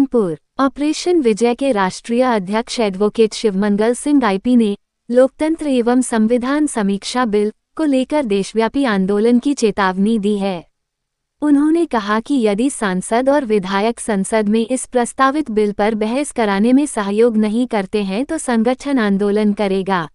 Kanpur. Operation विजय के राष्ट्रीय अध्यक्ष एडवोकेट शिवमंगल सिंह आईपी ने लोकतंत्र एवं संविधान समीक्षा बिल को लेकर देशव्यापी आंदोलन की चेतावनी दी है। उन्होंने कहा कि यदि सांसद और विधायक संसद में इस प्रस्तावित बिल पर बहस कराने में सहयोग नहीं करते हैं तो संगठन आंदोलन करेगा।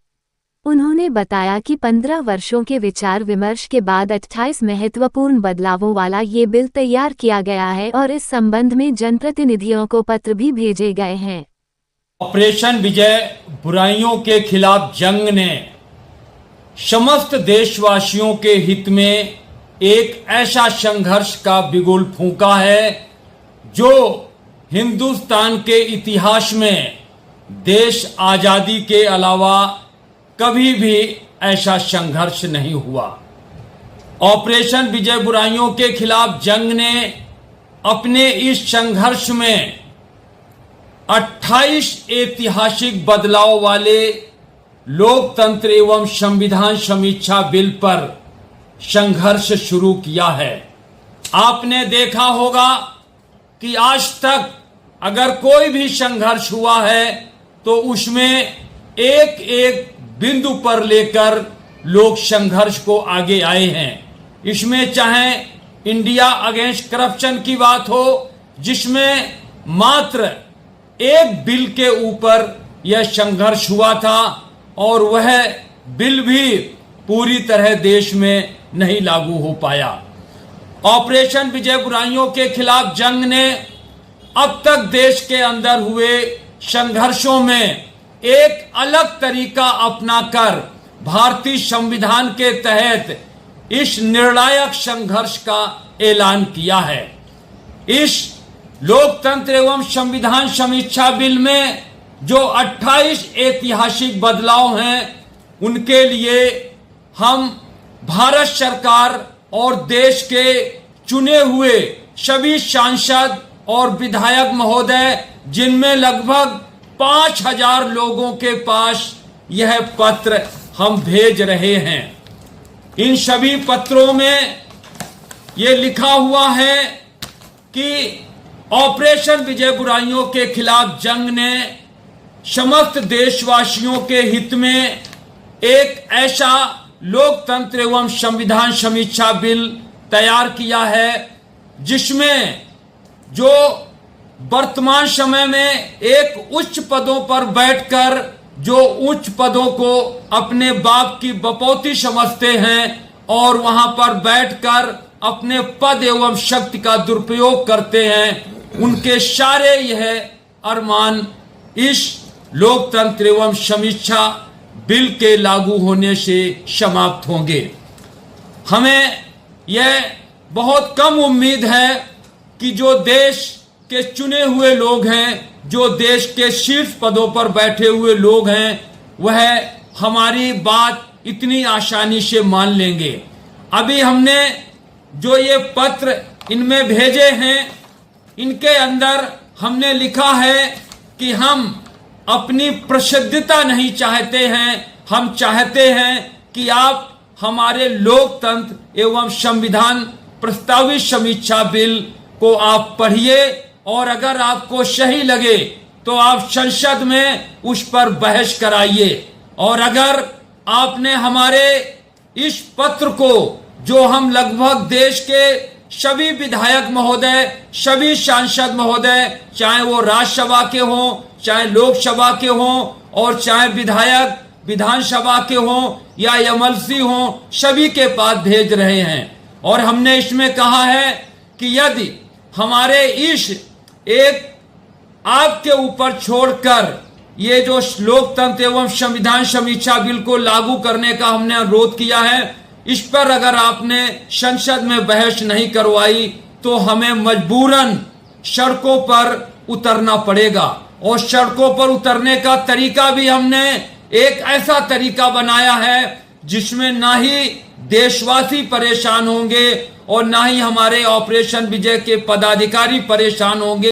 उन्होंने बताया कि 15 वर्षों के विचार विमर्श के बाद 28 महत्वपूर्ण बदलावों वाला ये बिल तैयार किया गया है और इस संबंध में जनप्रतिनिधियों को पत्र भी भेजे गए हैं। ऑपरेशन विजय बुराइयों के खिलाफ जंग ने समस्त देशवासियों के हित में एक ऐसा संघर्ष का बिगुल फूंका है जो हिंदुस्तान के इतिहास में देश आजादी के अलावा कभी भी ऐसा संघर्ष नहीं हुआ। ऑपरेशन विजय बुराइयों के खिलाफ जंग ने अपने इस संघर्ष में 28 ऐतिहासिक बदलाव वाले लोकतंत्र एवं संविधान समीक्षा बिल पर संघर्ष शुरू किया है। आपने देखा होगा कि आज तक अगर कोई भी संघर्ष हुआ है तो उसमें एक एक बिंदु पर लेकर लोग संघर्ष को आगे आए हैं। इसमें चाहे इंडिया अगेंस्ट करप्शन की बात हो, जिसमें मात्र एक बिल के ऊपर यह संघर्ष हुआ था और वह बिल भी पूरी तरह देश में नहीं लागू हो पाया। ऑपरेशन विजय बुराइयों के खिलाफ जंग ने अब तक देश के अंदर हुए संघर्षों में एक अलग तरीका अपनाकर भारतीय संविधान के तहत इस निर्णायक संघर्ष का ऐलान किया है। इस लोकतंत्र एवं संविधान समीक्षा बिल में जो 28 ऐतिहासिक बदलाव हैं, उनके लिए हम भारत सरकार और देश के चुने हुए सभी सांसद और विधायक महोदय, जिनमें लगभग 5000 लोगों के पास यह पत्र हम भेज रहे हैं। इन सभी पत्रों में यह लिखा हुआ है कि ऑपरेशन विजय बुराइयों के खिलाफ जंग ने समस्त देशवासियों के हित में एक ऐसा लोकतंत्र एवं संविधान समीक्षा बिल तैयार किया है जिसमें जो वर्तमान समय में एक उच्च पदों पर बैठकर जो उच्च पदों को अपने बाप की बपौती समझते हैं और वहां पर बैठकर अपने पद एवं शक्ति का दुरुपयोग करते हैं, उनके सारे यह अरमान इस लोकतंत्र एवं समीक्षा बिल के लागू होने से समाप्त होंगे। हमें यह बहुत कम उम्मीद है कि जो देश के चुने हुए लोग हैं, जो देश के शीर्ष पदों पर बैठे हुए लोग हैं, वह हमारी बात इतनी आसानी से मान लेंगे। अभी हमने जो ये पत्र इनमें भेजे हैं, इनके अंदर हमने लिखा है कि हम अपनी प्रसिद्धता नहीं चाहते हैं, हम चाहते हैं कि आप हमारे लोकतंत्र एवं संविधान प्रस्तावित समीक्षा बिल को आप पढ़िए और अगर आपको सही लगे तो आप संसद में उस पर बहस कराइए। और अगर आपने हमारे इस पत्र को, जो हम लगभग देश के सभी विधायक महोदय, सभी सांसद महोदय, चाहे वो राज्यसभा के हों, चाहे लोकसभा के हों और चाहे विधायक विधानसभा के हों या एमएलसी हों, सभी के पास भेज रहे हैं। और हमने इसमें कहा है कि यदि हमारे इस एक आपके ऊपर छोड़कर ये जो लोकतंत्र एवं संविधान समीक्षा बिल को लागू करने का हमने अनुरोध किया है, इस पर अगर आपने संसद में बहस नहीं करवाई तो हमें मजबूरन सड़कों पर उतरना पड़ेगा। और सड़कों पर उतरने का तरीका भी हमने एक ऐसा तरीका बनाया है जिसमें ना ही देशवासी परेशान होंगे और ना ही हमारे ऑपरेशन विजय के पदाधिकारी परेशान होंगे।